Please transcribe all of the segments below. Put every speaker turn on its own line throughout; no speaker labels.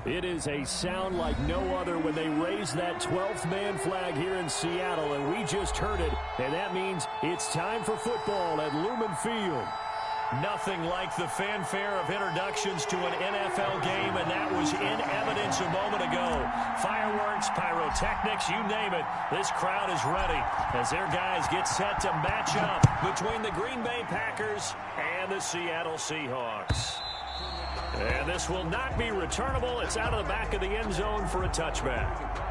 It is a sound like no other when they raise that 12th man flag here in Seattle, and we just heard it, and that means it's time for football at Lumen Field. Nothing like the fanfare of introductions to an NFL game, and that was in evidence a moment ago. Fireworks, pyrotechnics, you name it. This crowd is ready as their guys get set to match up between the Green Bay Packers and the Seattle Seahawks. And this will not be returnable. It's out of the back of the end zone for a touchback.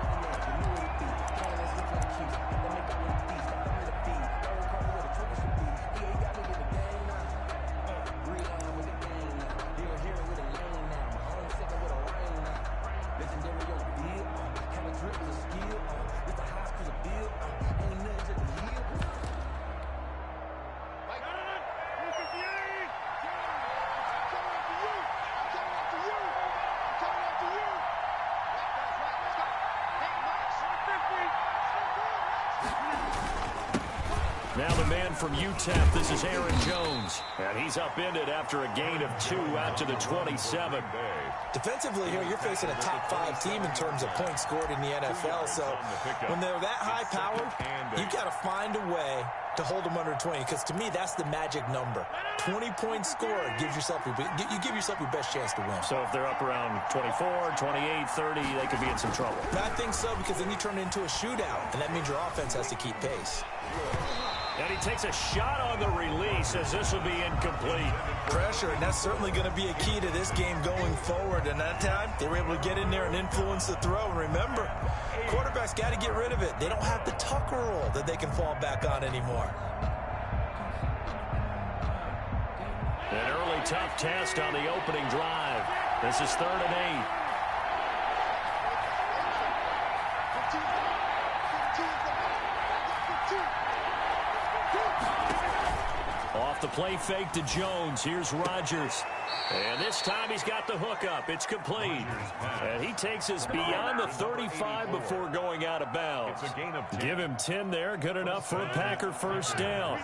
Now the man from UTEP, this is Aaron Jones. And he's upended after a gain of 2 out to the 27.
Defensively here, you're facing a top-5 team in terms of points scored in the NFL. So when they're that high-powered, you've got to find a way to hold them under 20. Because to me, that's the magic number. 20 points scored gives yourself you give yourself your best chance to win.
So if they're up around 24, 28, 30, they could be in some trouble.
I think so, because then you turn it into a shootout, and that means your offense has to keep pace.
And he takes a shot on the release as this will be incomplete.
Pressure, and that's certainly going to be a key to this game going forward. And that time, they were able to get in there and influence the throw. And remember, quarterbacks got to get rid of it. They don't have the Tucker roll that they can fall back on anymore.
An early tough test on the opening drive. This is 3rd and 8. Off the play fake to Jones. Here's Rodgers. And this time he's got the hookup. It's complete. And he takes us beyond the 35 before going out of bounds. Give him 10 there. Good enough for a Packer first down.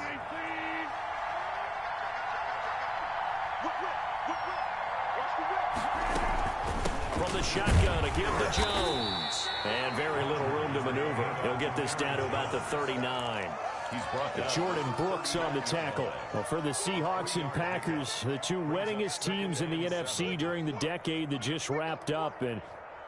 From the shotgun, a give to Jones. And very little room to maneuver. He'll get this down to about the 39. Jordan Brooks on the tackle. Well, for the Seahawks and Packers, the two winningest teams in the NFC during the decade that just wrapped up. And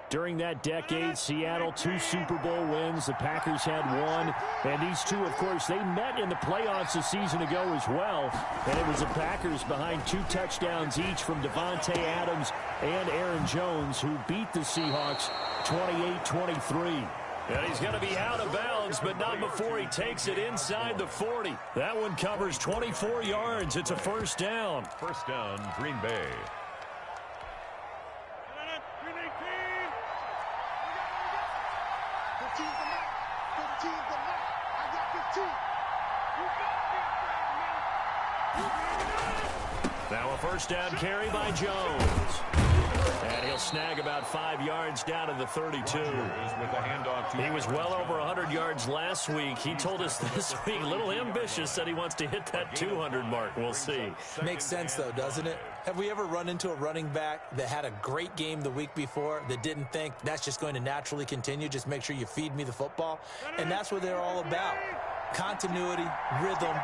during that decade, Seattle, 2 Super Bowl wins. The Packers had 1. And these two, of course, they met in the playoffs a season ago as well. And it was the Packers behind 2 touchdowns each from Devontae Adams and Aaron Jones, who beat the Seahawks 28-23. And he's going to be out of bounds, but not before he takes it inside the 40. That one covers 24 yards. It's a first down.
First down, Green Bay.
Now a first down carry by Jones. And he'll snag about 5 yards down to the 32. He was well over 100 yards last week. He told us this week, a little ambitious, said he wants to hit that 200 mark. We'll see.
Makes sense, though, doesn't it? Have we ever run into a running back that had a great game the week before that didn't think that's just going to naturally continue? Just make sure you feed me the football. And that's what they're all about. Continuity, rhythm,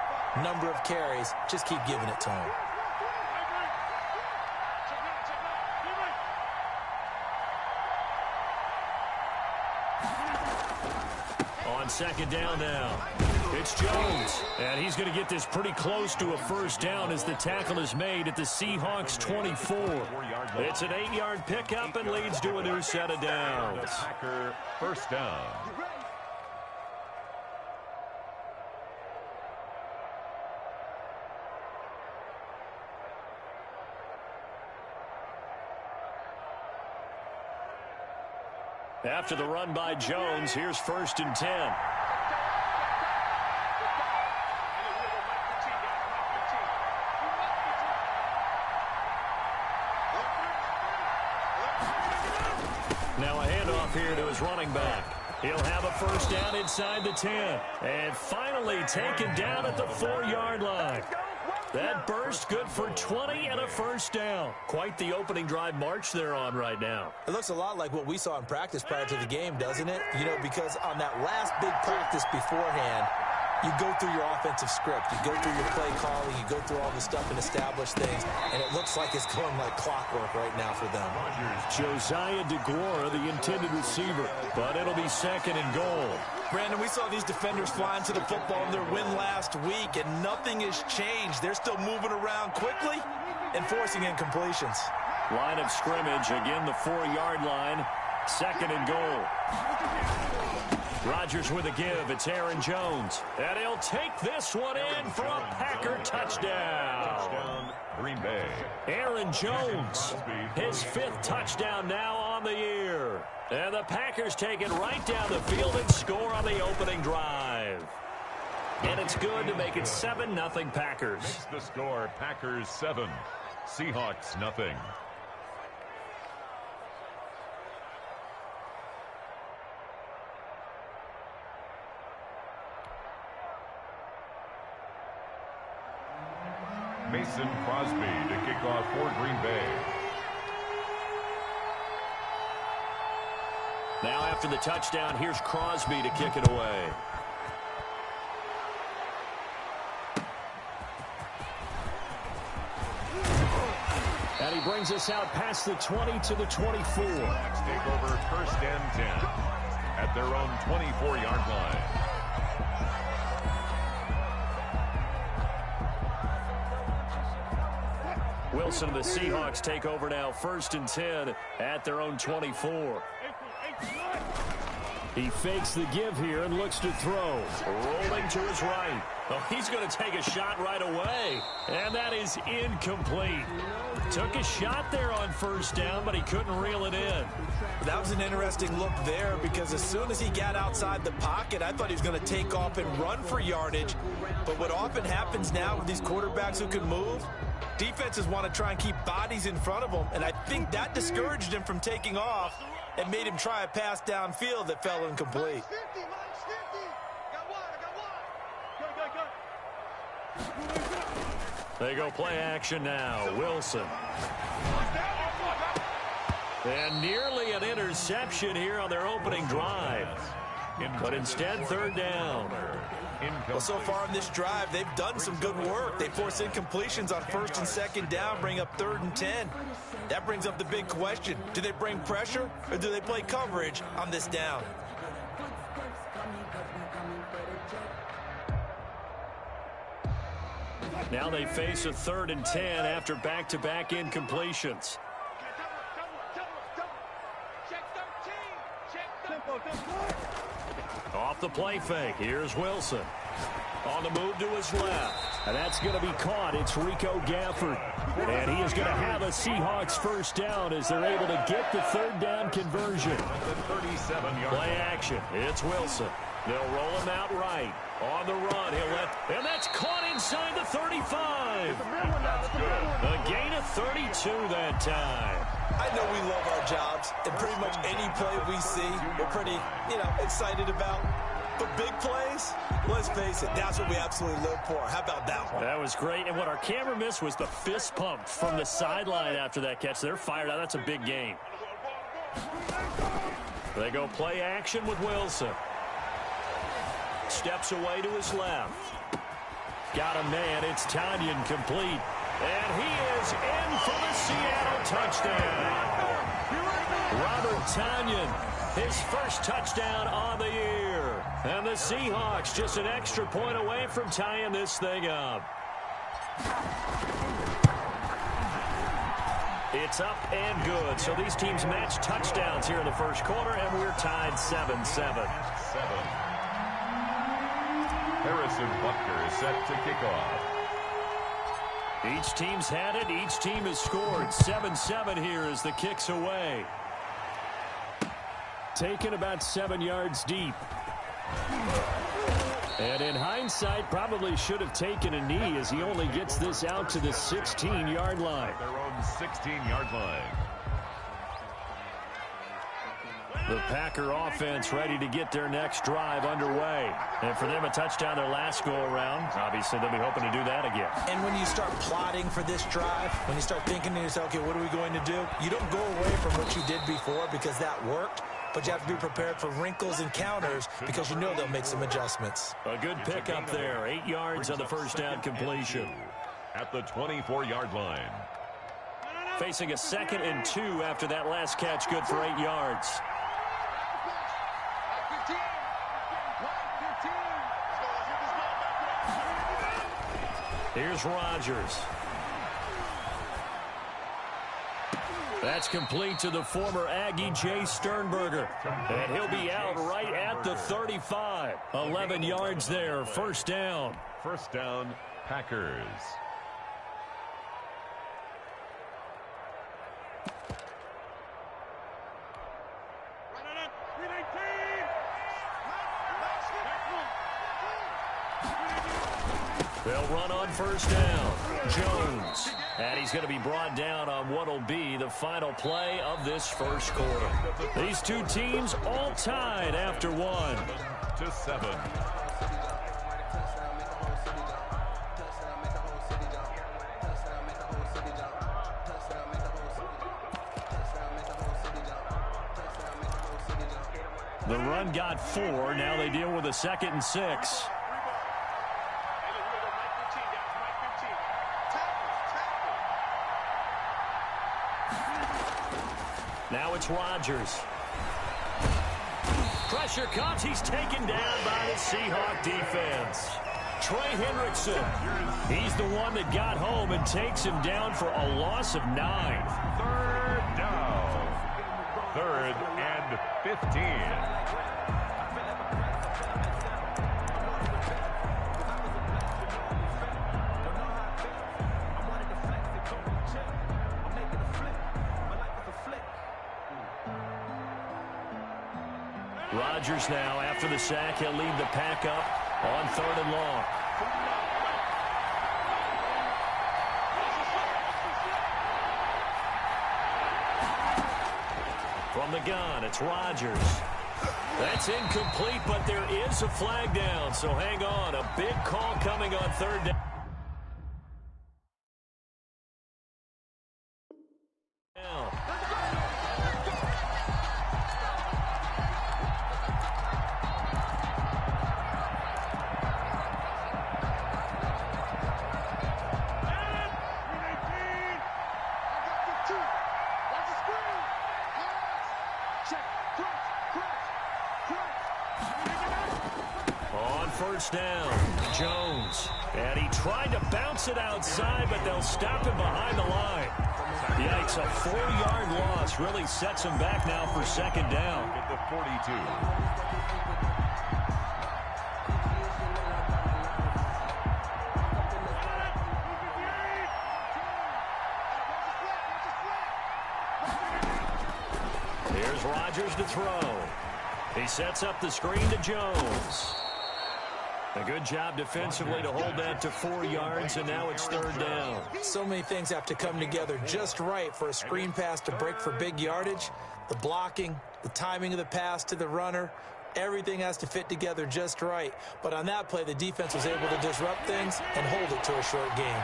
number of carries. Just keep giving it to him.
On second down now, it's Jones. And he's going to get this pretty close to a first down as the tackle is made at the Seahawks 24. It's an 8-yard pickup and leads to a new set of downs.
Packer first down.
After the run by Jones, here's 1st and 10. Now a handoff here to his running back. He'll have a first down inside the 10. And finally taken down at the 4-yard line. That burst good for 20 and a first down. Quite the opening drive march they're on right now.
It looks a lot like what we saw in practice prior to the game, doesn't it? You know, because on that last big practice beforehand, you go through your offensive script. You go through your play calling. You go through all the stuff and establish things. And it looks like it's going like clockwork right now for them.
Josiah DeGuara, the intended receiver. But it'll be second and goal.
Brandon, we saw these defenders flying to the football in their win last week, and nothing has changed. They're still moving around quickly and forcing incompletions.
Line of scrimmage, again the 4-yard line. Second and goal. Rodgers with a give. It's Aaron Jones. And he'll take this one in for a Packer touchdown.
Touchdown, Green Bay.
Aaron Jones, his 5th touchdown now on the year. And the Packers take it right down the field and score on the opening drive. And it's good to make it 7-0 Packers.
Makes the score Packers 7, Seahawks nothing. Mason Crosby to kick off for Green Bay.
Now after the touchdown, here's Crosby to kick it away. And he brings us out past the 20 to the 24.
Seahawks take over 1st and 10 at their own 24-yard line.
Wilson and the Seahawks take over now 1st and 10 at their own 24. He fakes the give here and looks to throw. Rolling to his right. Oh, he's going to take a shot right away. And that is incomplete. Took a shot there on 1st down, but he couldn't reel it in.
That was an interesting look there because as soon as he got outside the pocket, I thought he was going to take off and run for yardage. But what often happens now with these quarterbacks who can move, defenses want to try and keep bodies in front of them, and I think that discouraged him from taking off and made him try a pass downfield that fell incomplete.
They go play action now. Wilson. And nearly an interception here on their opening drive. But instead, 3rd down.
Well, so far on this drive, they've done some good work. They force incompletions on 1st and 2nd down, bring up 3rd and 10. That brings up the big question. Do they bring pressure or do they play coverage on this down?
Now they face a 3rd and 10 after back-to-back incompletions. Off the play fake. Here's Wilson. On the move to his left. And that's going to be caught. It's Rico Gafford. And he is going to have a Seahawks 1st down as they're able to get the 3rd down conversion. Play action. It's Wilson. They'll roll him out right. On the run. And that's caught inside the 35. A gain of 32 that time.
I know we love our jobs, and pretty much any play we see, we're pretty, excited about. But big plays, let's face it, that's what we absolutely live for. How about that one?
That was great, and what our camera missed was the fist pump from the sideline after that catch. They're fired out. That's a big gain. They go play action with Wilson. Steps away to his left. Got a man. It's Tanyan complete. And he is in for the Seattle touchdown. Robert Tanyan, his 1st touchdown on the year. And the Seahawks just an extra point away from tying this thing up. It's up and good. So these teams match touchdowns here in the 1st quarter, and we're tied 7-7.
Harrison Butker is set to kick off.
Each team's had it. Each team has scored. 7-7 here as the kick's away. Taken about 7 yards deep. And in hindsight, probably should have taken a knee as he only gets this out to the 16-yard line.
Their own 16-yard line.
The Packer offense ready to get their next drive underway. And for them, a touchdown their last go-around. Obviously, they'll be hoping to do that again.
And when you start plotting for this drive, when you start thinking to yourself, okay, what are we going to do? You don't go away from what you did before because that worked, but you have to be prepared for wrinkles and counters because you know they'll make some adjustments.
A good pickup there. 8 yards on the first down completion.
At the 24-yard line.
Facing a 2nd and 2 after that last catch, good for 8 yards. Here's Rodgers. That's complete to the former Aggie, Jay Sternberger. And he'll be out right at the 35. 11 yards there, first down.
First down, Packers.
They'll run on first down. Jones. And he's going to be brought down on what will be the final play of this first quarter. These two teams all tied after 1.
7.
The run got 4. Now they deal with a 2nd and 6. Now it's Rodgers. Pressure comes. He's taken down by the Seahawk defense. Trey Hendrickson. He's the one that got home and takes him down for a loss of 9.
3rd down. 3rd and 15.
Rodgers now, after the sack, he'll lead the pack up on 3rd and long. From the gun, it's Rodgers. That's incomplete, but there is a flag down, so hang on. A big call coming on 3rd down. First down, Jones. And he tried to bounce it outside, but they'll stop him behind the line. Yikes, a 4-yard loss really sets him back now for 2nd down.
At the 42.
Here's Rodgers to throw. He sets up the screen to Jones. A good job defensively to hold that to 4 yards, and now it's 3rd down.
So many things have to come together just right for a screen pass to break for big yardage. The blocking, the timing of the pass to the runner, everything has to fit together just right. But on that play, the defense was able to disrupt things and hold it to a short game.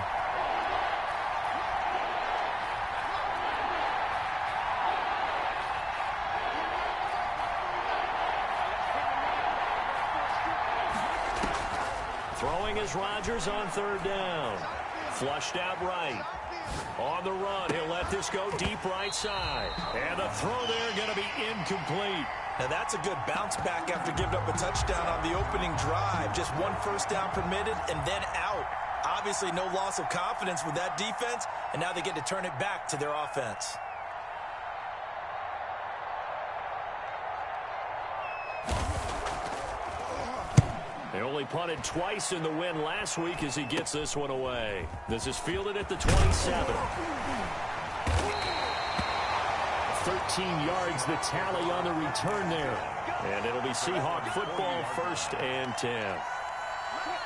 Throwing is Rodgers on 3rd down. Flushed out right. On the run, he'll let this go deep right side. And the throw there going to be incomplete.
Now that's a good bounce back after giving up a touchdown on the opening drive. Just 1 first down permitted and then out. Obviously no loss of confidence with that defense, and now they get to turn it back to their offense.
They only punted twice in the win last week as he gets this one away. This is fielded at the 27. 13 yards the tally on the return there. And it'll be Seahawk football, 1st and 10.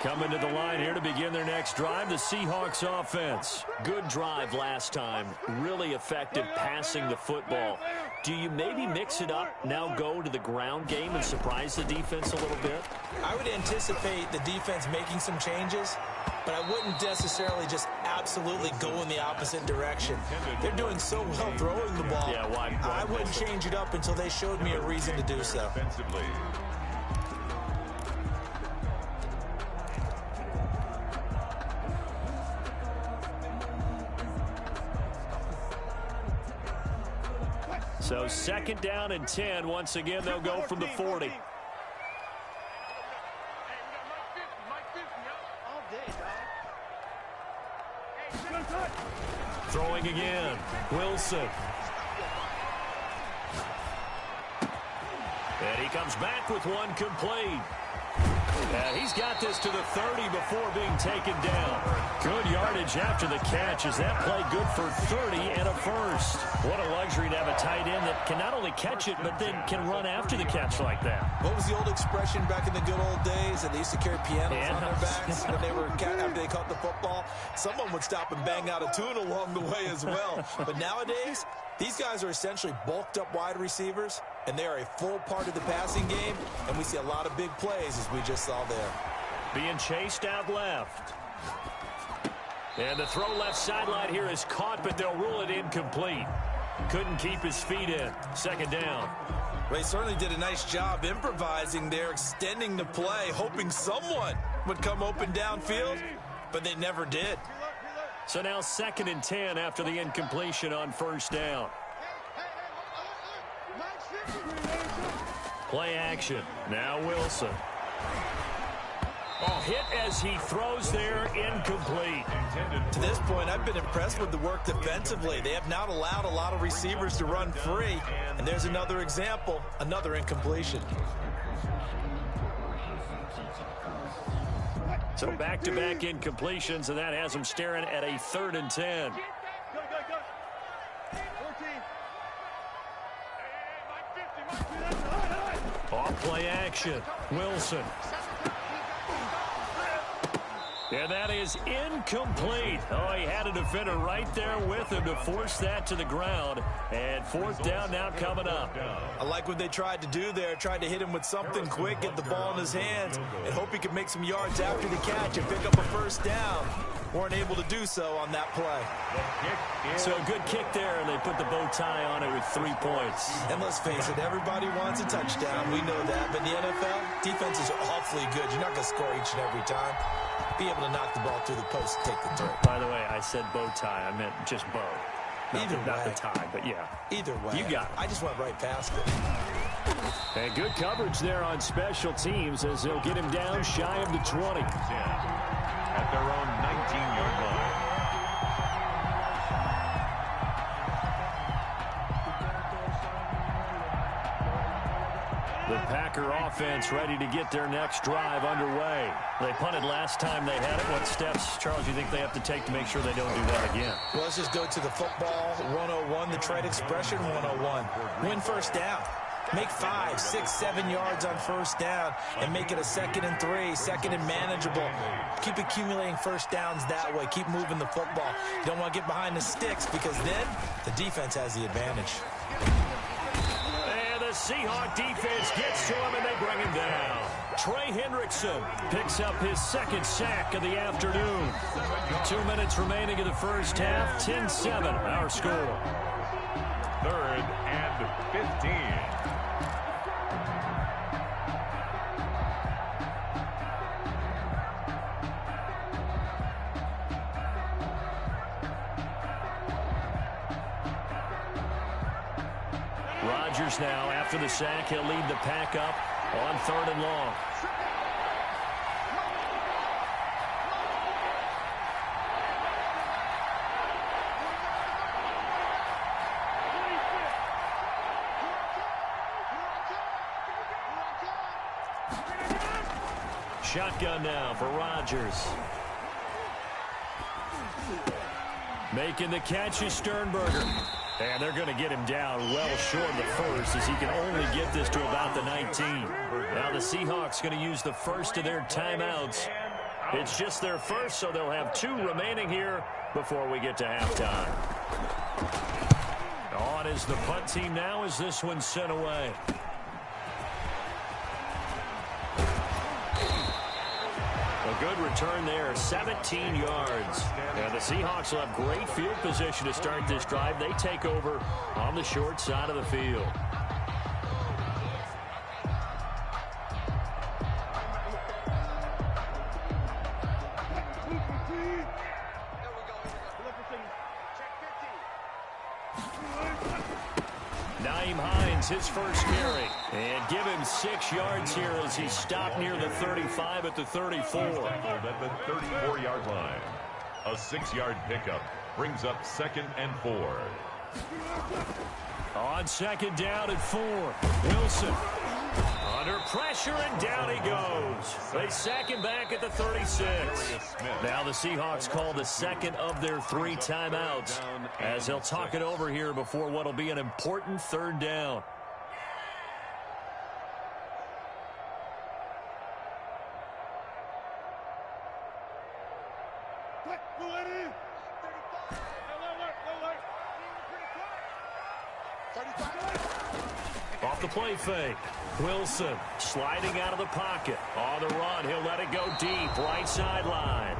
Coming to the line here to begin their next drive, the Seahawks offense. Good drive last time. Really effective passing the football. Do you maybe mix it up, now go to the ground game and surprise the defense a little bit?
I would anticipate the defense making some changes, but I wouldn't necessarily just absolutely go in the opposite direction. They're doing so well throwing the ball.
Yeah, why
I wouldn't change it up until they showed me a reason to do so.
So 2nd down and 10. Once again, they'll go from the 40. Throwing again. Wilson. And he comes back with one complete. And he's got this to the 30 before being taken down. Good yardage after the catch. Is that play good for 30 and a first? What a luxury to have a tight end that can not only catch it, but then can run after the catch like that.
What was the old expression back in the good old days that they used to carry pianos on their backs when after they caught the football? Someone would stop and bang out a tune along the way as well. But nowadays, these guys are essentially bulked up wide receivers, and they are a full part of the passing game, and we see a lot of big plays as we just saw there.
Being chased out left. And the throw left sideline here is caught, but they'll rule it incomplete. Couldn't keep his feet in. 2nd down.
Well, he certainly did a nice job improvising there, extending the play, hoping someone would come open downfield, but they never did.
So now 2nd and 10 after the incompletion on 1st down. Play action. Now Wilson. Oh, hit as he throws there, incomplete.
To this point, I've been impressed with the work defensively. They have not allowed a lot of receivers to run free. And there's another example, another incompletion.
So back-to-back incompletions, and that has them staring at a 3rd and 10. Off play action. Wilson. And that is incomplete. Oh, he had a defender right there with him to force that to the ground. And 4th down now coming up.
I like what they tried to do there. Tried to hit him with something quick, get the ball in his hands, and hope he could make some yards after the catch and pick up a 1st down. Weren't able to do so on that play.
So a good kick there, and they put the bow tie on it with 3 points.
And let's face it, everybody wants a touchdown. We know that. But in the NFL, defenses are awfully good. You're not going to score each and every time. Be able to knock the ball through the post and take the throw.
By the way, I said bow tie. I meant just bow. Not the tie, but yeah.
Either way.
You got it.
I just went right past it.
And good coverage there on special teams as they'll get him down shy of the 20.
At their own 19-yard line.
The Packer offense ready to get their next drive underway. They punted last time they had it. What steps, Charles, you think they have to take to make sure they don't do that again?
Well, let's just go to the football 101, the trade expression 101. Win 1st down. Make 5, 6, 7 yards on 1st down and make it a 2nd and 3, 2nd and manageable. Keep accumulating 1st downs that way. Keep moving the football. You don't want to get behind the sticks because then the defense has the advantage.
And the Seahawk defense gets to him and they bring him down. Trey Hendrickson picks up his 2nd sack of the afternoon. 2 minutes remaining in the 1st half. 10-7 our score.
3rd and 15.
Rodgers now, after the sack, he'll lead the pack up on 3rd and long. Shotgun now for Rodgers. Making the catch is Sternberger. And they're going to get him down well short of the first as he can only get this to about the 19. Now the Seahawks going to use the first of their timeouts It's just their first, so they'll have 2 remaining here before we get to halftime. On is the punt team now as this one's sent away. A good return there, 17 yards. And the Seahawks will have great field position to start this drive. They take over on the short side of the field. His first carry, and give him 6 yards here as he stopped near the 35 at the 34.
At the 34-yard line. A 6-yard pickup brings up 2nd and 4.
On 2nd down at 4, Wilson under pressure, and down he goes. They sack him back at the 36. Now the Seahawks call the second of their 3 timeouts as they'll talk it over here before what will be an important 3rd down. Off the play fake. Wilson sliding out of the pocket. On the run, he'll let it go deep, right sideline.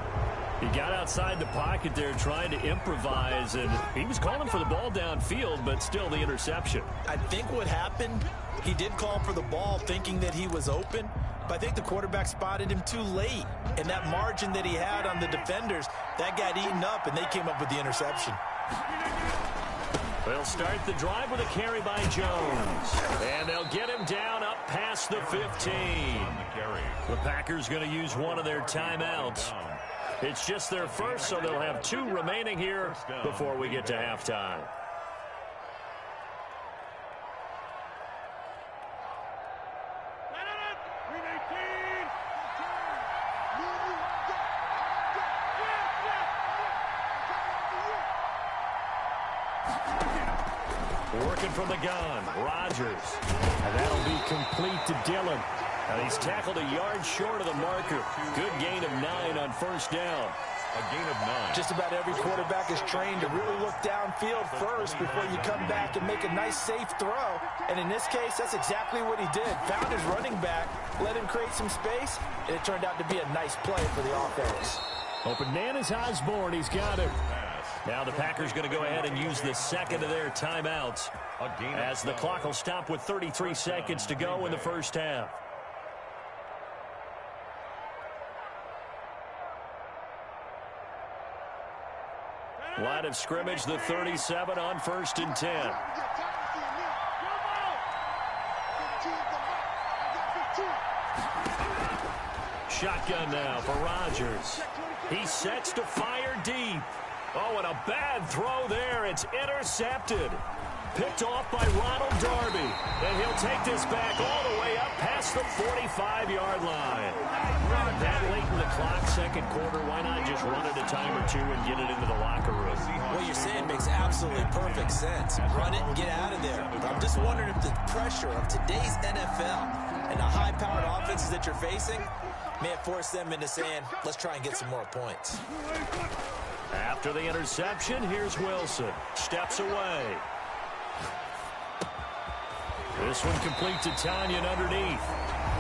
He got outside the pocket there trying to improvise, and he was calling for the ball downfield, but still the interception.
I think what happened, he did call for the ball thinking that he was open, but I think the quarterback spotted him too late. And that margin that he had on the defenders, that got eaten up, and they came up with the interception.
They'll start the drive with a carry by Jones. And they'll get him down up past the 15. The Packers going to use one of their timeouts. It's just their first, so they'll have 2 remaining here before we get to halftime. Working from the gun, Rodgers. And that'll be complete to Dillon. And he's tackled a yard short of the marker. Good gain of 9 on 1st down.
A gain of 9.
Just about every quarterback is trained to really look downfield first before you come back and make a nice, safe throw. And in this case, that's exactly what he did. Found his running back, let him create some space, and it turned out to be a nice play for the offense.
Open man is Osborne. He's got him. Now the Packers going to go ahead and use the second of their timeouts as the clock will stop with 33 seconds to go in the first half. Line of scrimmage, the 37 on 1st and 10. Shotgun now for Rodgers. He sets to fire deep. Oh, and a bad throw there. It's intercepted. Picked off by Ronald Darby. And he'll take this back all the way up past the 45-yard line. That late in the clock, 2nd quarter, why not just run it a time or 2 and get it into the locker room?
What you're saying makes absolutely perfect sense. Run it and get out of there. But I'm just wondering if the pressure of today's NFL and the high-powered offenses that you're facing may have forced them into saying, let's try and get some more points.
After the interception, here's Wilson. Steps away. This one complete to Tanyan underneath.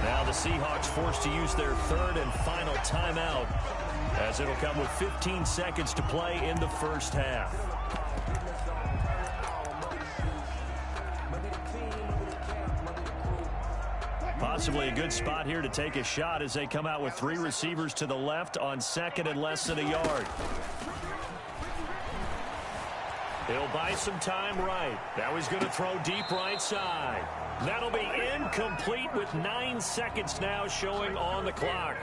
Now the Seahawks forced to use their 3rd and final timeout as it'll come with 15 seconds to play in the first half. Possibly a good spot here to take a shot as they come out with 3 receivers to the left on 2nd and less than a yard. He'll buy some time right. Now he's going to throw deep right side. That'll be incomplete with 9 seconds now showing on the clock.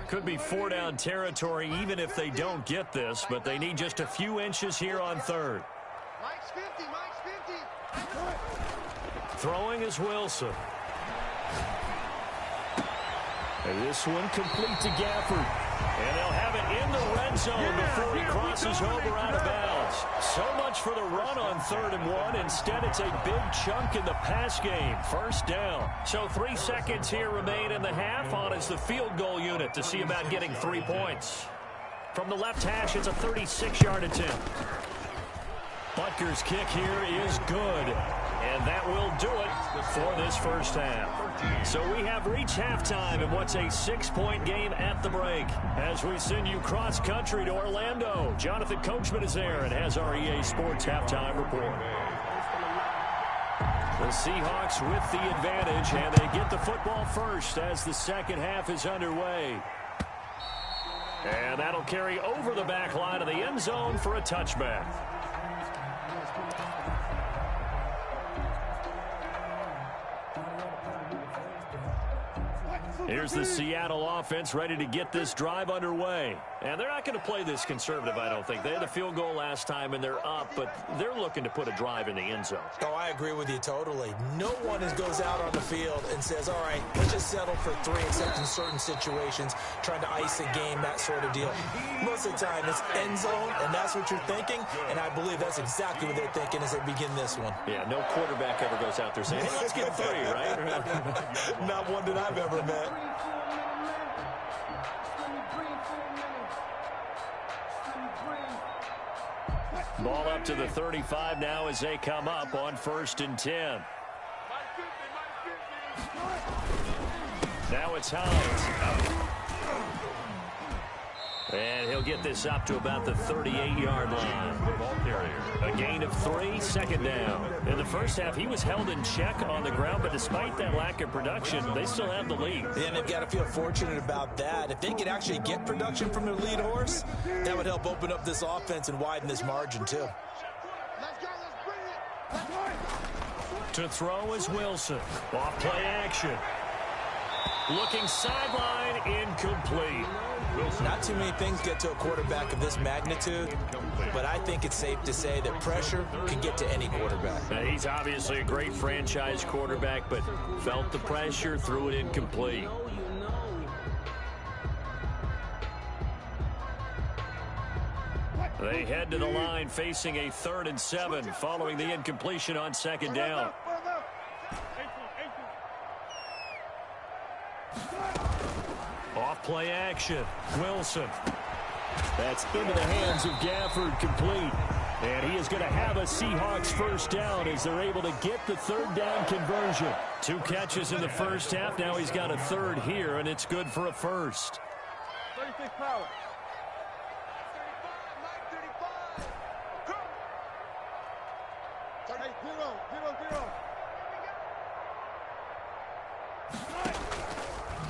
Could be 4-down territory even if they don't get this, but they need just a few inches here on 3rd. Throwing is Wilson. And this one complete to Gafford. And they'll have it in the red zone before he crosses over out of bounds. So much for the run on 3rd and 1. Instead, it's a big chunk in the pass game. First down. So 3 seconds here remain in the half. On is the field goal unit to see about getting 3 points. From the left hash, it's a 36-yard attempt. Butker's kick here is good. And that will do it for this first half. So we have reached halftime in what's a 6-point game at the break. As we send you cross-country to Orlando, Jonathan Coachman is there and has our EA Sports halftime report. The Seahawks with the advantage, and they get the football first as the second half is underway. And that'll carry over the back line of the end zone for a touchback. Here's the Seattle offense ready to get this drive underway. And they're not going to play this conservative, I don't think. They had a field goal last time, and they're up, but they're looking to put a drive in the end zone.
Oh, I agree with you totally. No one goes out on the field and says, all right, let's just settle for 3, except in certain situations, trying to ice a game, that sort of deal. Most of the time, it's end zone, and that's what you're thinking, and I believe that's exactly what they're thinking as they begin this one.
Yeah, no quarterback ever goes out there saying, hey, let's get 3, right?
Not one that I've ever met.
Ball up to the 35 now as they come up on 1st and 10. Now it's Hines. And he'll get this up to about the 38-yard line. A gain of 3, 2nd down. In the first half, he was held in check on the ground, but despite that lack of production, they still have the lead.
And they've got to feel fortunate about that. If they could actually get production from their lead horse, that would help open up this offense and widen this margin, too.
To throw is Wilson. Off play action. Looking sideline, incomplete.
Not too many things get to a quarterback of this magnitude, but I think it's safe to say that pressure can get to any quarterback.
He's obviously a great franchise quarterback, but felt the pressure, threw it incomplete. They head to the line facing a 3rd and 7 following the incompletion on 2nd down. Off play action. Wilson. That's into the hands of Gafford, complete. And he is going to have a Seahawks first down as they're able to get the 3rd down conversion. 2 catches in the first half. Now he's got a 3rd here, and it's good for a first.
36 power.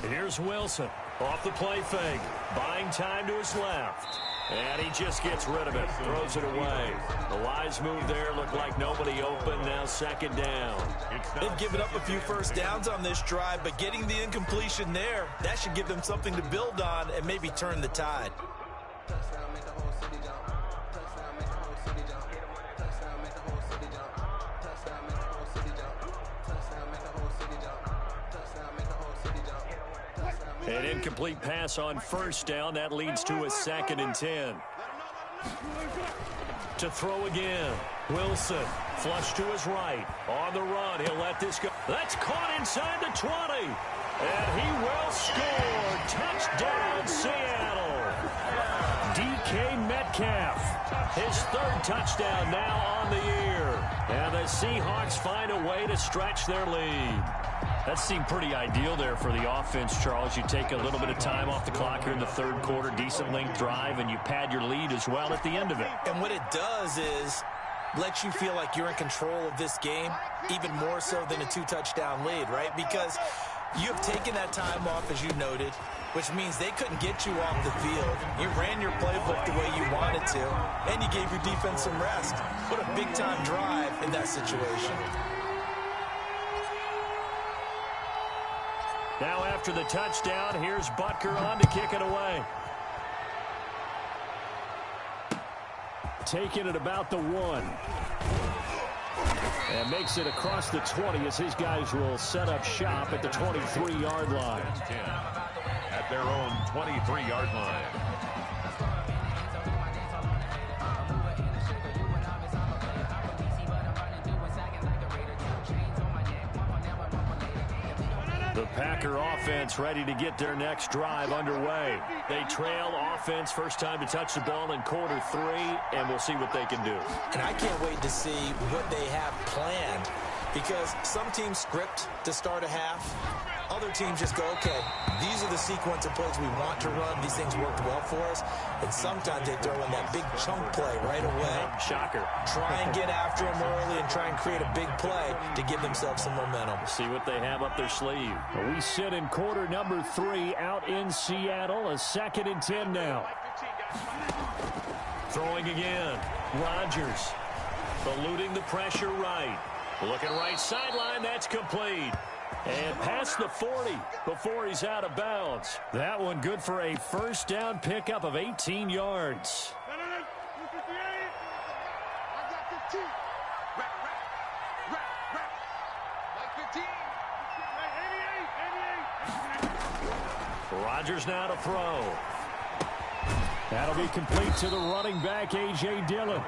Here's Wilson. Off the play fake. Buying time to his left. And he just gets rid of it. Throws it away. The wise move there. Looked like nobody open. Now 2nd down.
They've given up a few first downs on this drive, but getting the incompletion there, that should give them something to build on and maybe turn the tide.
An incomplete pass on first down. That leads to a 2nd and 10. To throw again. Wilson. Flush to his right. On the run. He'll let this go. That's caught inside the 20. And he will score. Touchdown, Seattle. DK Metcalf. His 3rd touchdown now on the year. And the Seahawks find a way to stretch their lead. That seemed pretty ideal there for the offense, Charles. You take a little bit of time off the clock here in the 3rd quarter, decent length drive, and you pad your lead as well at the end of it.
And what it does is let you feel like you're in control of this game, even more so than a 2-touchdown lead, right? Because you've taken that time off, as you noted, which means they couldn't get you off the field. You ran your playbook the way you wanted to, and you gave your defense some rest. What a big-time drive in that situation.
Now after the touchdown, here's Butker on to kick it away. Taking it about the 1. And makes it across the 20 as his guys will set up shop at the 23-yard line.
their own 23-yard line.
The Packer offense ready to get their next drive underway. They trail offense, first time to touch the ball in quarter 3, and we'll see what they can do.
And I can't wait to see what they have planned, because some teams script to start a half. Other teams just go, okay, these are the sequence of plays we want to run. These things worked well for us. And sometimes they throw in that big chunk play right away.
Shocker.
Try and get after them early and try and create a big play to give themselves some momentum.
See what they have up their sleeve. We sit in quarter number 3 out in Seattle. A 2nd and 10 now. Throwing again. Rodgers eluding the pressure right. Looking right sideline. That's complete. And past the 40 before he's out of bounds. That one good for a first down pickup of 18 yards. Rodgers now to throw. That'll be complete to the running back, A.J. Dillon.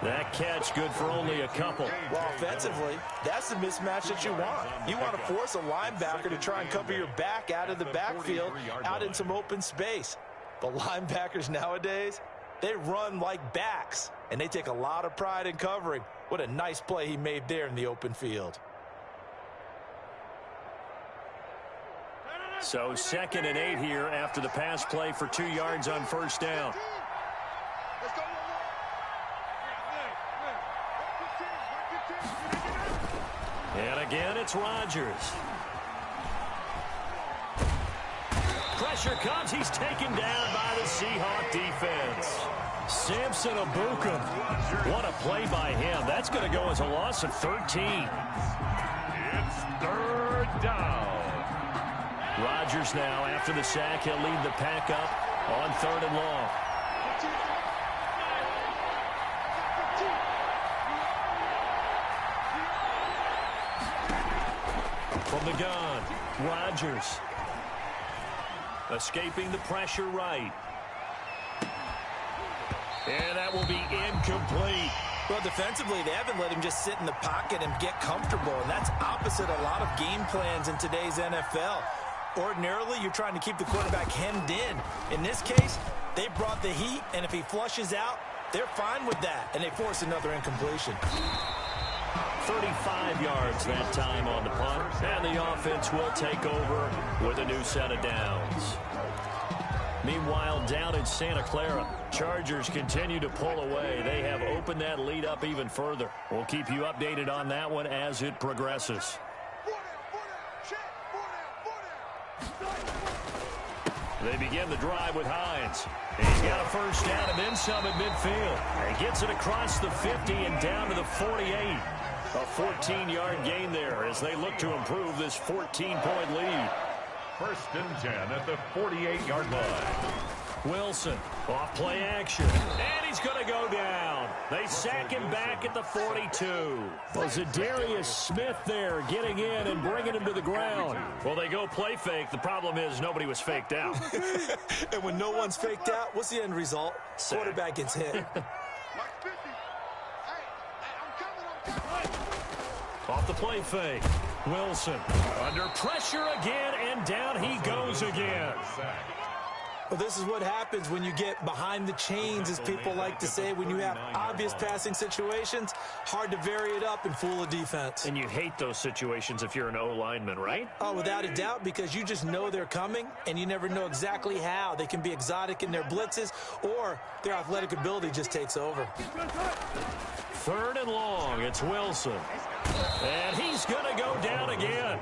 That catch good for only a couple.
Well, offensively, that's the mismatch that you want. You want to force a linebacker to try and cover your back out of the backfield, out in some open space. But linebackers nowadays, they run like backs, and they take a lot of pride in covering. What a nice play he made there in the open field.
So 2nd and 8 here after the pass play for 2 yards on first down. And again, it's Rodgers. Pressure comes. He's taken down by the Seahawk defense. Samson Abukum. What a play by him. That's going to go as a loss of 13.
It's 3rd down.
Rodgers now, after the sack, he'll lead the pack up on 3rd and long. From the gun, Rodgers. Escaping the pressure right. And that will be incomplete.
Well, defensively, they haven't let him just sit in the pocket and get comfortable, and that's opposite a lot of game plans in today's NFL. Ordinarily, you're trying to keep the quarterback hemmed in. In this case, they brought the heat, and if he flushes out, they're fine with that, and they force another incompletion.
35 yards that time on the punt, and the offense will take over with a new set of downs. Meanwhile, down in Santa Clara, Chargers continue to pull away. They have opened that lead up even further. We'll keep you updated on that one as it progresses. They begin the drive with Hines. He's got a first down and then some at midfield. He gets it across the 50 and down to the 48. A 14-yard gain there as they look to improve this 14-point lead.
1st and 10 at the 48-yard line.
Wilson, off play action, and he's going to go down. They sack him back at the 42. Well, Zadarius Smith there getting in and bringing him to the ground. Well, they go play fake. The problem is nobody was faked out.
And when no one's faked out, what's the end result? Quarterback gets hit.
Off the play fake. Wilson under pressure again, and down he goes again.
Well, this is what happens when you get behind the chains, as people like to say. When you have obvious passing situations, hard to vary it up and fool a defense.
And you hate those situations if you're an O-lineman, right?
Oh, without a doubt, because you just know they're coming, and you never know exactly how. They can be exotic in their blitzes, or their athletic ability just takes over.
3rd and long, it's Wilson. And he's going to go down again.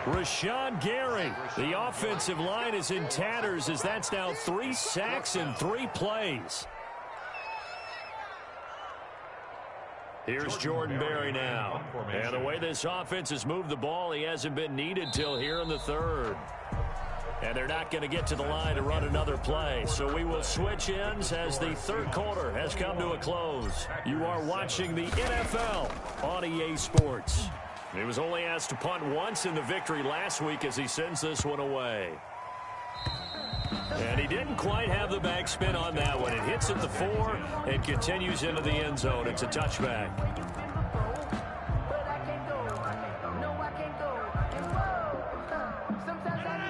Rashawn Gary. The offensive line is in tatters as that's now 3 sacks in 3 plays. Here's Jordan Berry now. And the way this offense has moved the ball, he hasn't been needed till here in the 3rd. And they're not going to get to the line to run another play. So we will switch ends as the 3rd quarter has come to a close. You are watching the NFL on EA Sports. He was only asked to punt once in the victory last week as he sends this one away. And he didn't quite have the backspin on that one. It hits at the 4 and continues into the end zone. It's a touchback.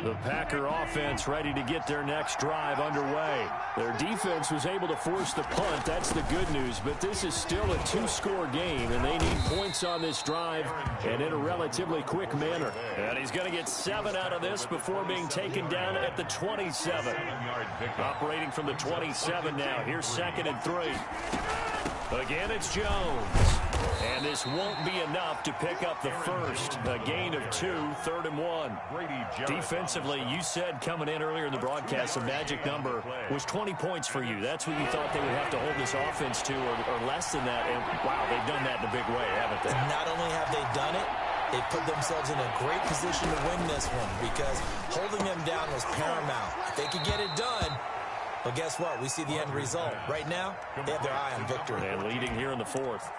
The Packer offense ready to get their next drive underway. Their defense was able to force the punt. That's the good news. But this is still a 2-score game, and they need points on this drive and in a relatively quick manner. And he's going to get 7 out of this before being taken down at the 27. Operating from the 27 now. Here's 2nd and 3. Again, it's Jones. And this won't be enough to pick up the first. A gain of 2, 3rd and 1. Defensively, you said coming in earlier in the broadcast, the magic number was 20 points for you. That's what you thought they would have to hold this offense to, or less than that. And, wow, they've done that in a big way, haven't they?
Not only have they done it, they've put themselves in a great position to win this one because holding them down was paramount. If they could get it done, well, guess what? We see the end result. Right now, they have their eye on victory.
And leading here in the 4th.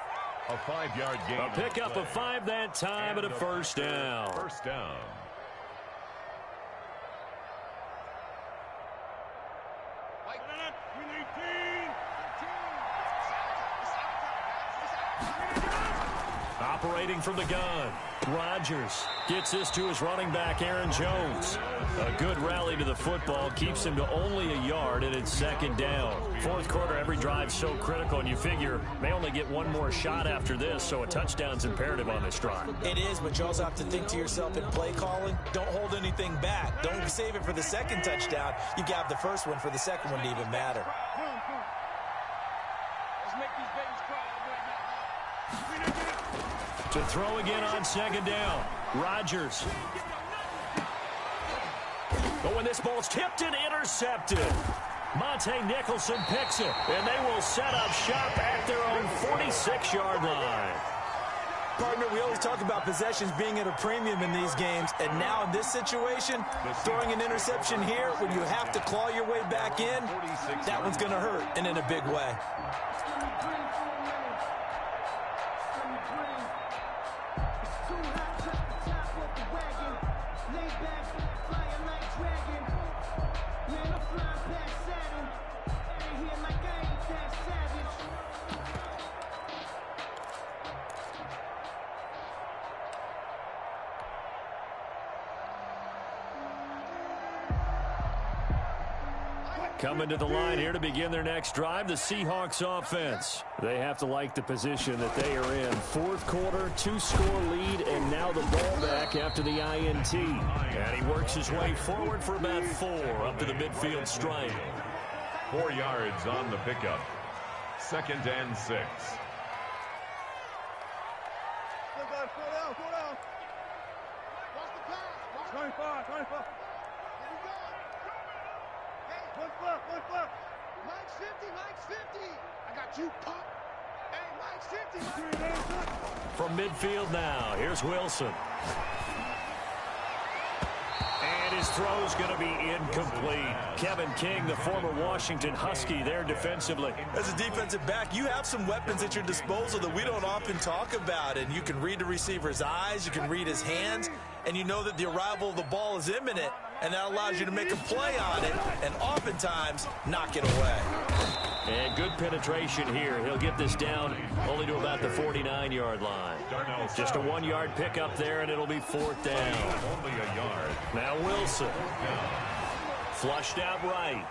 A 5-yard gain.
A pickup of 5 that time and a first down.
First down.
Operating from the gun, Rodgers gets this to his running back, Aaron Jones. A good rally to the football keeps him to only a yard, and it's 2nd down. 4th quarter, every drive so critical, and you figure they only get one more shot after this, so a touchdown's imperative on this drive.
It is, but you also have to think to yourself in play calling, don't hold anything back. Don't save it for the 2nd touchdown. You got the first one for the 2nd one to even matter.
To throw again on 2nd down. Rodgers. But when this ball's tipped and intercepted, Monte Nicholson picks it, and they will set up shop at their own 46-yard line.
Partner, we always talk about possessions being at a premium in these games, and now in this situation, throwing an interception here when you have to claw your way back in, that one's going to hurt, and in a big way.
Coming to the line here to begin their next drive, the Seahawks offense. They have to like the position that they are in. 4th quarter, 2-score lead, and now the ball back after the INT. And he works his way forward for about 4 up to the midfield stripe.
4 yards on the pickup. 2nd and 6.
Slow down. Watch the pass. 25. One flip. Mike's 50. I got you, pop. Hey, Mike's 50.
From midfield now, here's Wilson. And his throw's going to be incomplete. Kevin King, the former Washington Husky, there defensively.
As a defensive back, you have some weapons at your disposal that we don't often talk about, and you can read the receiver's eyes, you can read his hands, and you know that the arrival of the ball is imminent, and that allows you to make a play on it and oftentimes knock it away.
And good penetration here. He'll get this down only to about the 49-yard line. Just a 1-yard pickup there, and it'll be 4th down.
Only a yard.
Now Wilson. Flushed out right.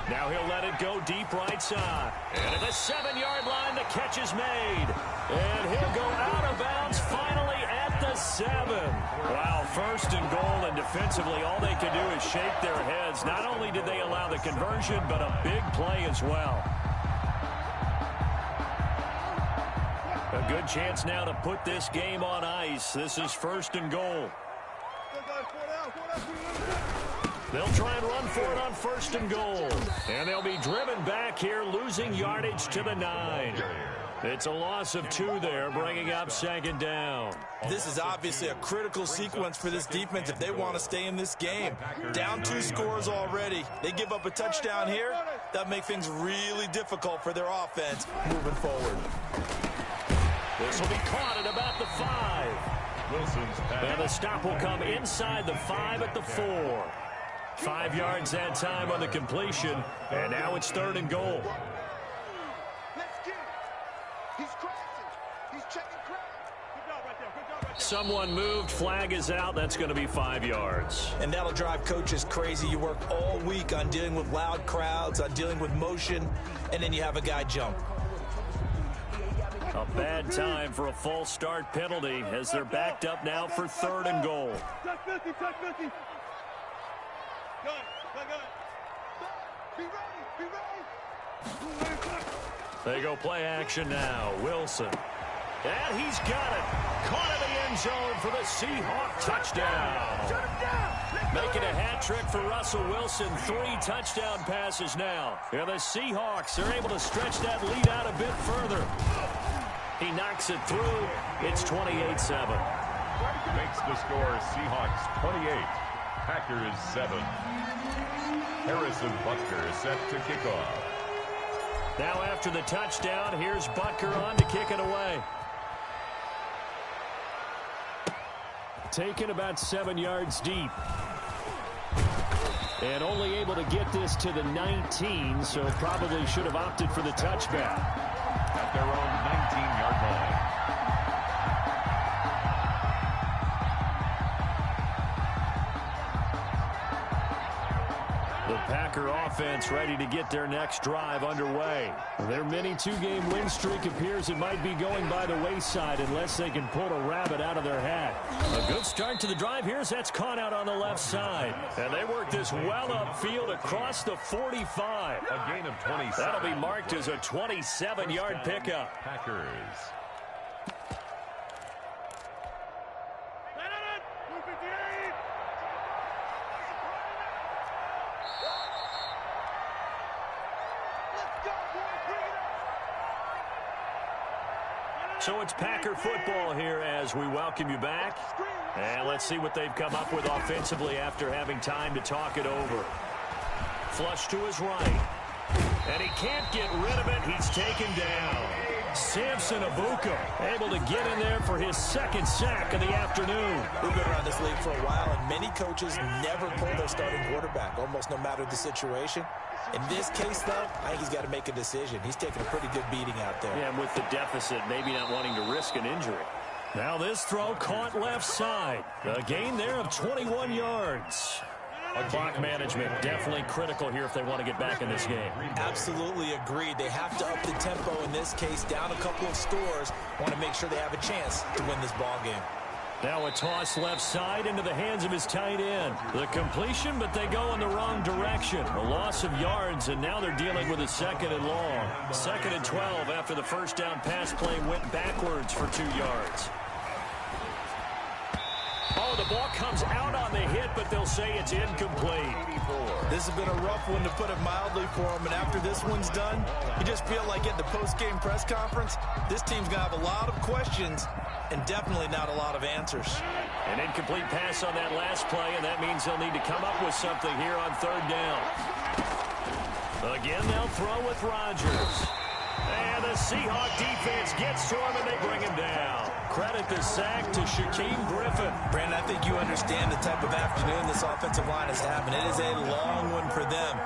Now he'll let it go deep right side. And at the 7-yard line, the catch is made. And he'll go out of bounds finally at the 7. Wow, 1st and goal, and defensively all they can do is shake their heads. Not only did they allow the conversion, but a big play as well. A good chance now to put this game on ice. This is 1st and goal. They'll try and run for it on 1st and goal. And they'll be driven back here, losing yardage to the 9. It's a loss of 2 there, bringing up 2nd down.
This is obviously a critical sequence for this defense if they want to stay in this game. Down 2 scores already. They give up a touchdown here. That'll make things really difficult for their offense moving forward.
This will be caught at about the 5.
Wilson's pass.
And the stop will come inside the 5 at the 4. 5 yards that time on the completion, and now it's 3rd and goal.
Let's get it. He's crashing. He's checking crowd. Good job right there. Good job right there.
Someone moved. Flag is out. That's going to be 5 yards.
And that'll drive coaches crazy. You work all week on dealing with loud crowds, on dealing with motion, and then you have a guy jump.
A bad time for a false start penalty as they're backed up now for 3rd and goal.
Touch 50, touch 50. Gun. Be ready, be ready.
They go play action now. Wilson. And he's got it. Caught in the end zone for the Seahawk touchdown. Making a hat trick for Russell Wilson. 3 touchdown passes now. And the Seahawks are able to stretch that lead out a bit further. He knocks it through. It's 28-7.
Makes the score Seahawks 28, Packers 7. Harrison Butker set to kick off.
Now after the touchdown, here's Butker on to kick it away. Taken about 7 yards deep. And only able to get this to the 19, so probably should have opted for the touchback.
At their own 19-yard line.
The Packer offense ready to get their next drive underway. Their mini 2-game win streak appears it might be going by the wayside unless they can pull a rabbit out of their hat. A good start to the drive here as that's caught out on the left side. And they work this well upfield across the 45.
A gain of 27.
That'll be marked as a 27-yard pickup.
Packers.
So it's Packer football here as we welcome you back. And let's see what they've come up with offensively after having time to talk it over. Flush to his right. And he can't get rid of it. He's taken down. Samson Abuka able to get in there for his 2nd sack of the afternoon.
We've been around this league for a while, and many coaches never pull their starting quarterback, almost no matter the situation. In this case, though, I think he's got to make a decision. He's taking a pretty good beating out there.
Yeah, and with the deficit, maybe not wanting to risk an injury. Now this throw caught left side. A gain there of 21 yards. Clock management definitely critical here if they want to get back in this game.
Absolutely agreed. They have to up the tempo in this case, down a couple of scores. Want to make sure they have a chance to win this ball game.
Now a toss left side into the hands of his tight end. The completion, but they go in the wrong direction. A loss of yards, and now they're dealing with a 2nd and long. 2nd and 12 after the first down pass play went backwards for 2 yards. Oh, the ball comes out on the hit, but they'll say it's incomplete.
This has been a rough one, to put it mildly, for him. And after this one's done, you just feel like at the post-game press conference, this team's going to have a lot of questions and definitely not a lot of answers.
An incomplete pass on that last play, and that means they'll need to come up with something here on 3rd down. Again, they'll throw with Rodgers. And the Seahawk defense gets to him, and they bring him down. Credit the sack to Shaquem Griffin.
Brandon, I think you understand the type of afternoon this offensive line is having. It is a long one for them.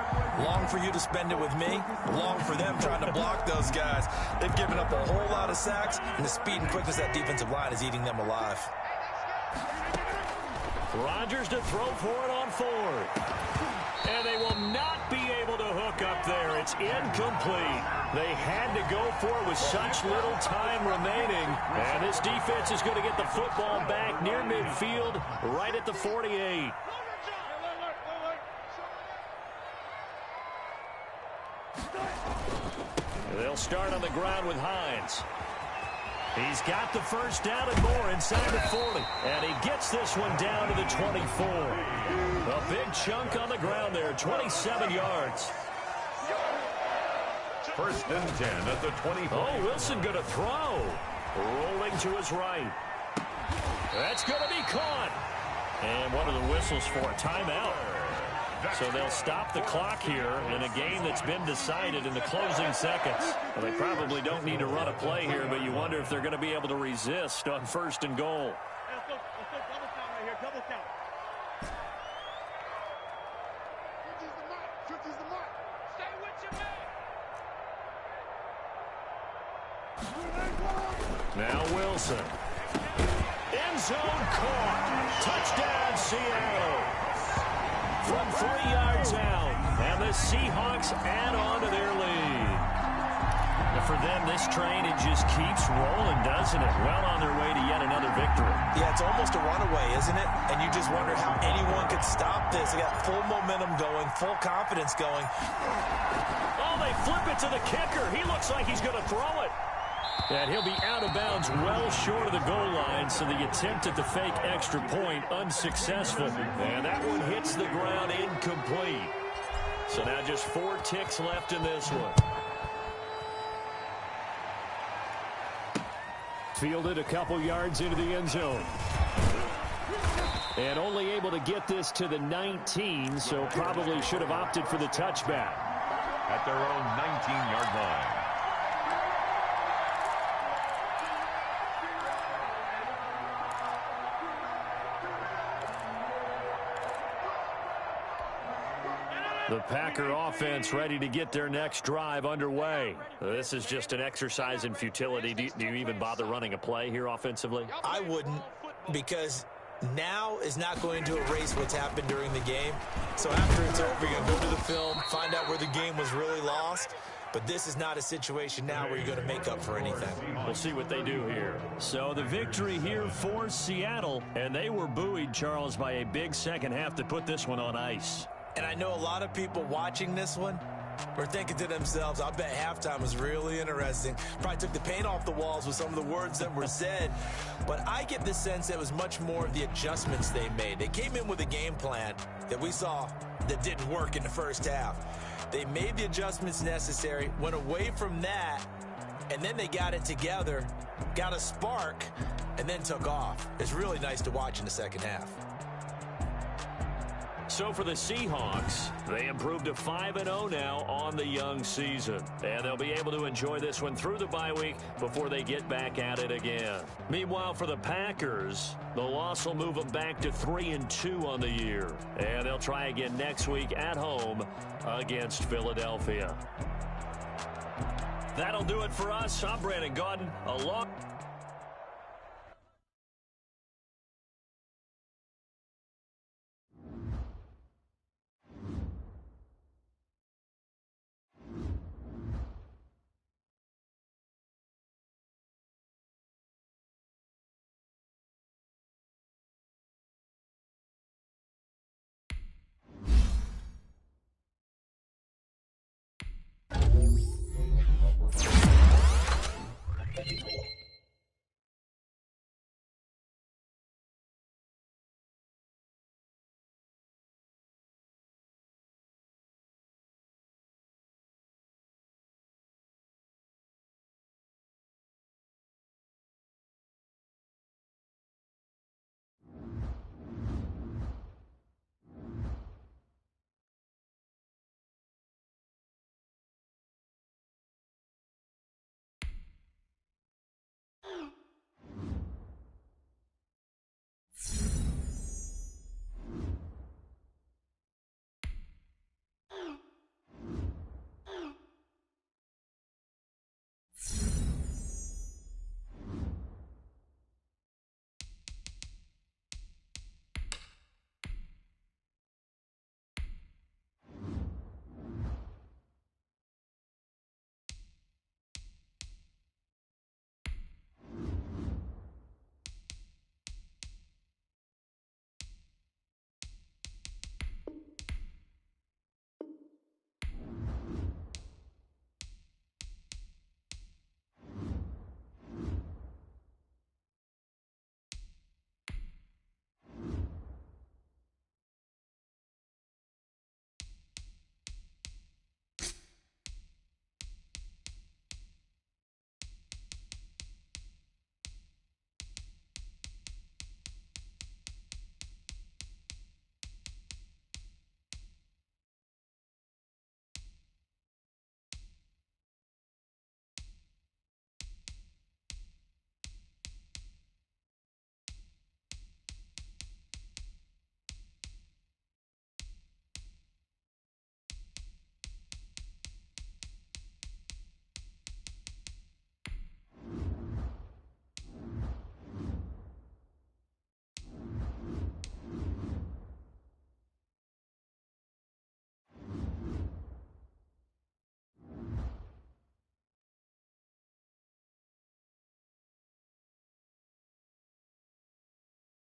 Long for you to spend it with me. Long for them trying to block those guys. They've given up a whole lot of sacks, and the speed and quickness of that defensive line is eating them alive.
Rodgers to throw for it on 4th. And they will not be able to hook up there. It's incomplete. They had to go for it with such little time remaining. And this defense is going to get the football back near midfield, right at the 48. They'll start on the ground with Hines. He's got the first down and more inside the 40. And he gets this one down to the 24. A big chunk on the ground there, 27 yards.
1st and 10 at the 24.
Oh, Wilson going to throw. Rolling to his right. That's going to be caught. And one of the whistles for a timeout. So they'll stop the clock here in a game that's been decided in the closing seconds. Well, they probably don't need to run a play here, but you wonder if they're going to be able to resist on 1st and goal.
Let's go double count right here, double count. Cookie's the mark. Stay with your man.
Now Wilson. End zone caught. Touchdown, Seattle. From 3 yards out. And the Seahawks add on to their lead. And for them, this train, it just keeps rolling, doesn't it? Well on their way to yet another victory.
Yeah, it's almost a runaway, isn't it? And you just wonder how anyone could stop this. They got full momentum going, full confidence going.
Oh, they flip it to the kicker. He looks like he's going to throw it. And he'll be out of bounds well short of the goal line, so the attempt at the fake extra point unsuccessful. And that one hits the ground incomplete. So now just 4 ticks left in this one. Fielded a couple yards into the end zone. And only able to get this to the 19, so probably should have opted for the touchback.
At their own 19-yard line.
The Packer offense ready to get their next drive underway. This is just an exercise in futility. Do you even bother running a play here offensively?
I wouldn't, because now is not going to erase what's happened during the game. So after it's over, you're going to go to the film, find out where the game was really lost. But this is not a situation now where you're going to make up for anything.
We'll see what they do here. So the victory here for Seattle, and they were buoyed, Charles, by a big second half to put this one on ice.
And I know a lot of people watching this one were thinking to themselves, I bet halftime was really interesting. Probably took the paint off the walls with some of the words that were said. But I get the sense that it was much more of the adjustments they made. They came in with a game plan that we saw that didn't work in the first half. They made the adjustments necessary, went away from that, and then they got it together, got a spark, and then took off. It's really nice to watch in the second half.
So for the Seahawks, they improved to 5-0 now on the young season. And they'll be able to enjoy this one through the bye week before they get back at it again. Meanwhile, for the Packers, the loss will move them back to 3-2 on the year. And they'll try again next week at home against Philadelphia. That'll do it for us. I'm Brandon Gaudin, along